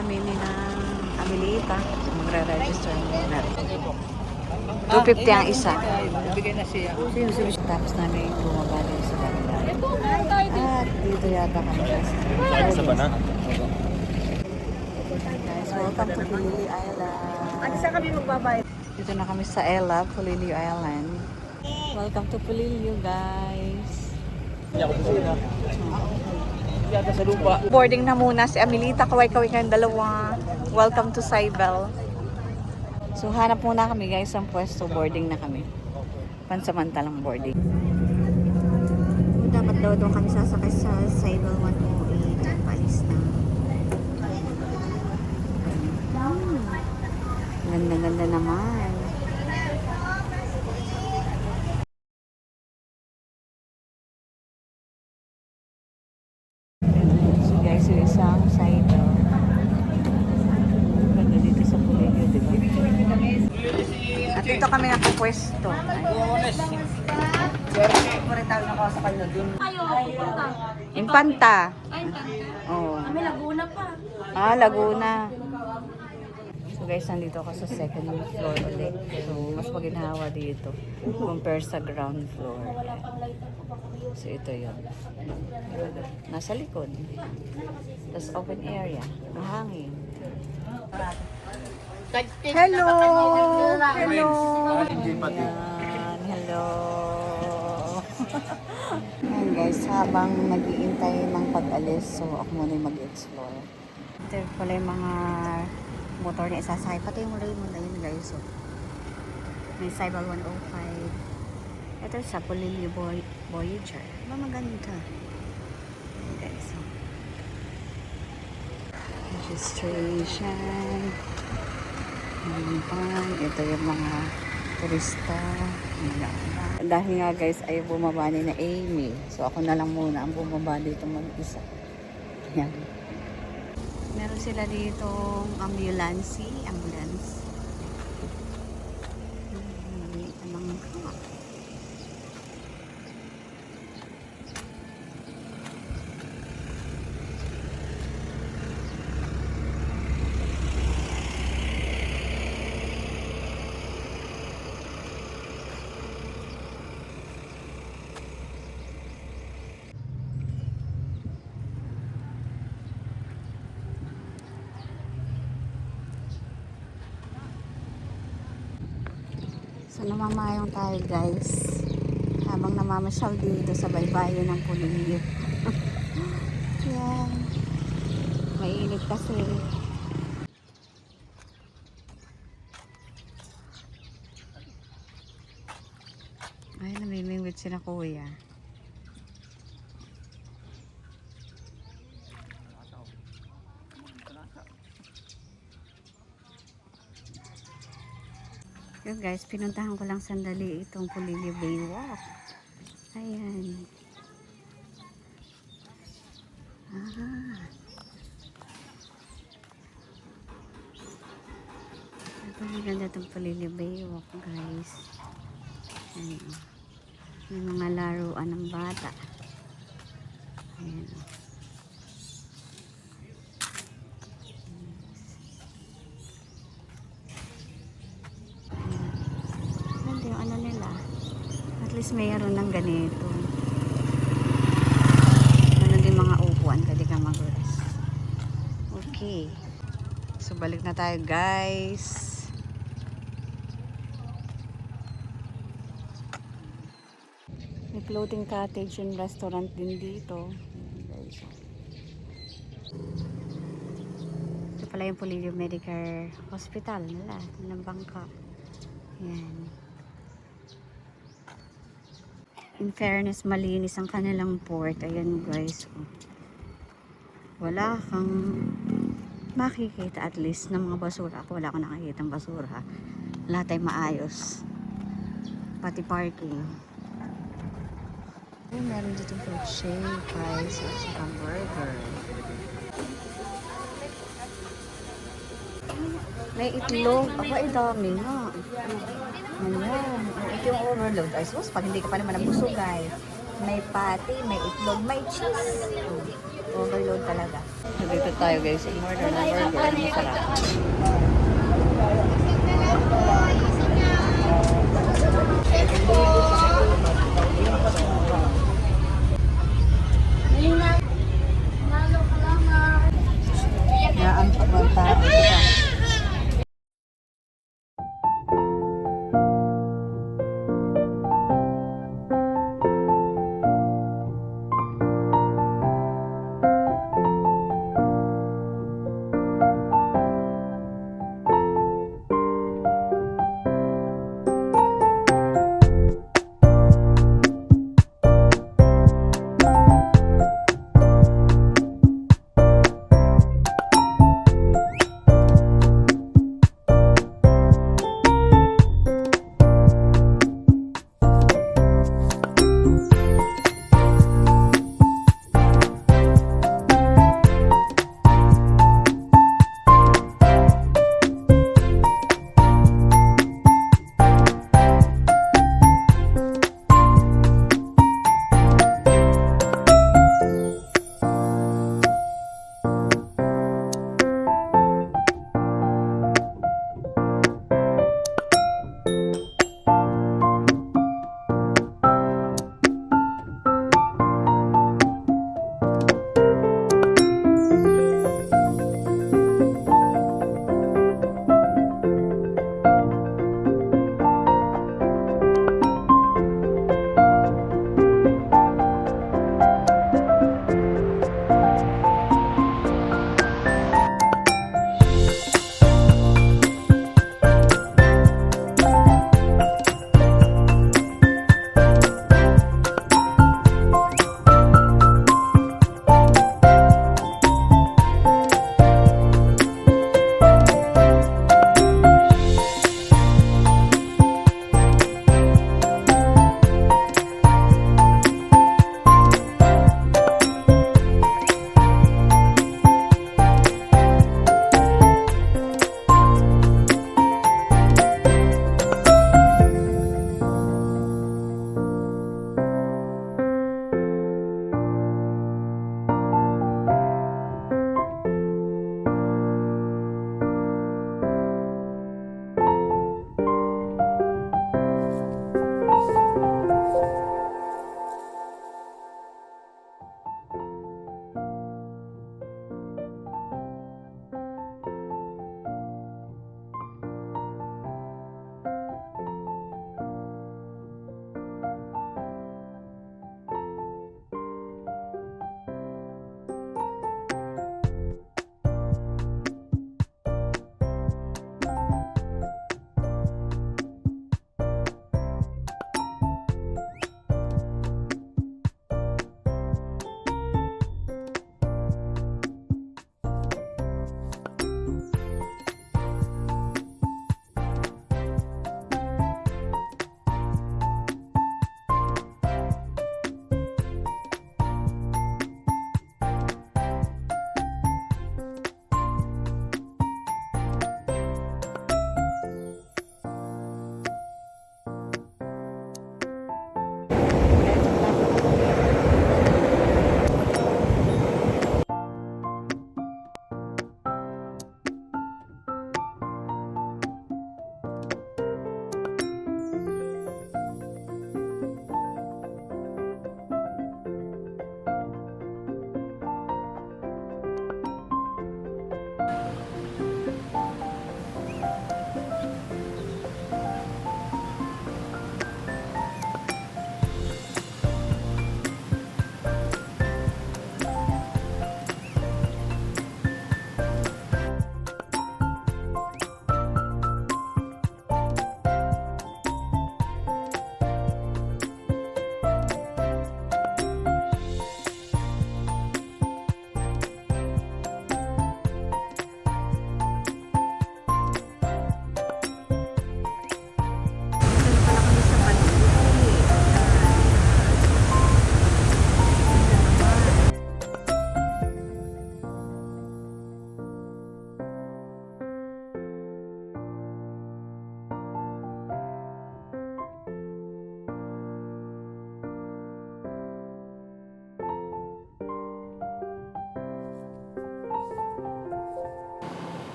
kami ni ng Amelita. Magre-register muna. 250 ang isa. Bigay na siya. Tapos namin bumaba din sa Dahilan. At dito yata kami. Sa ba na? Guys, welcome to Pulili Island. At saan kami magbabayad? Dito na kami sa Ella, Pulili Island. Welcome to Pulili, guys. Hindi ako busina. Yata sa lupa. Boarding na muna si Amelita. Kaway-kaway kayong dalawa. Welcome to Cybele. So, hanap muna kami, guys, ang pwesto. Boarding na kami. Pansamantalang boarding. Dapat daw doon kami sasakay sa Cybele 108. At palis na. Ganda-ganda naman. So guys, yung isang Cybele. Ganda dito sa Pulido, diba? At dito kami nakapwesto. Infanta. Oh. Kami Laguna pa. Ah, Laguna. So guys, nandito ako sa second floor ulit. So, mas maginhawa dito compare sa ground floor. So, ito yun. Nasa likod. Tapos open area. Mahangin. Hello! Hello! Ayan, hello! Ayan guys, habang nag-iintay ng pag-alis, so ako muna yung mag-explore. Ito pala yung mga motor na isasakay. Pati yung Raymond, ayun guys. So, may Cybele 105. Ito sa Pulili Voyager. Maganda. Ayan guys. So, registration. Ito yung mga turista. Dahil nga guys ay bumaba ni na Amy. So ako na lang muna ang bumaba dito mag-isa. Yan. Meron sila dito ambulance. So namamayong tayo guys habang namamasyal dito sa baybayin ng Pulili. Yan. Mainit kasi. Ay, namimingwit sila kuya. Yun guys, pinuntahan ko lang sandali itong Pulili Baywalk. Ayan. Ito maganda itong Pulili Baywalk guys. Ayan. May mga laruan ng bata. Ayan. At least mayroon ng ganito. Meron din mga upuan, pwede kang mag-rest. Okay. So balik na tayo guys. May floating cottage and restaurant din dito. Ito pala yung Pulili Medical Hospital nila ng Bangka. Yan. In fairness, malinis ang kanilang port. Ayan guys. Wala kang makikita at least ng mga basura. Ako wala akong nakikita ng basura. Lahat ay maayos. Pati parking. Ay, meron dito food shake, fries, at saka burger. May itlog. Aba, ay dami nga. Ayan. Ito yung overload. I suppose, pag hindi ka pa naman nabusog ay may patty, may itlog, may cheese. Overload talaga. So, dito tayo guys. In-order na burger. Masarap. Naantok ng tao. Diba?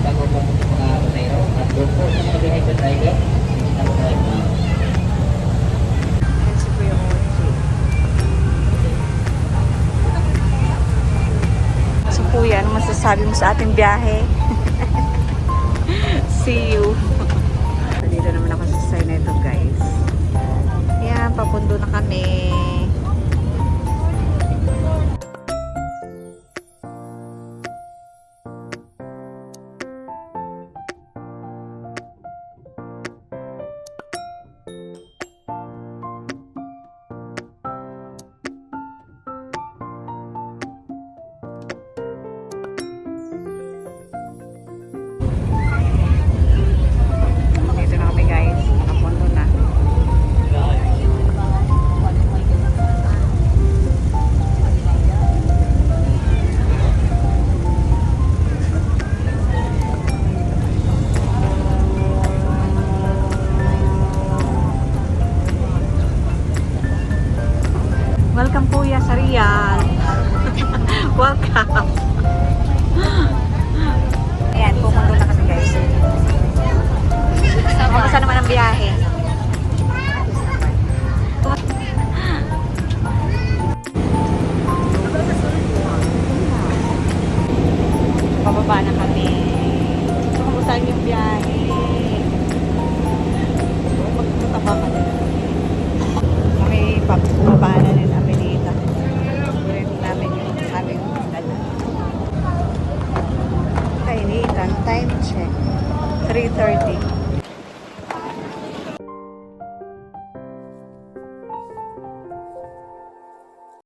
bago po mga pasayro. At doon po sa mga behind the driver, ang driver. Ayan si Kuya Ochi. So Kuya, ano masasabi mo sa ating biyahe? See you. Dito naman ako sa sign na ito, guys. Ayan, papundo na kami. Dito na kami, guys. Nakapundo na. Welcome Kuya sa Riyadh. Welcome. Ayan, pumunta na kami, guys. Kamusta naman ang biyahe? Pababa na kami. Kamusta yung biyahe? Magpunta pa kami. Kami pababa na rin namin dito. Ulit namin yung aming dala. Kainitan, time check. 3:30.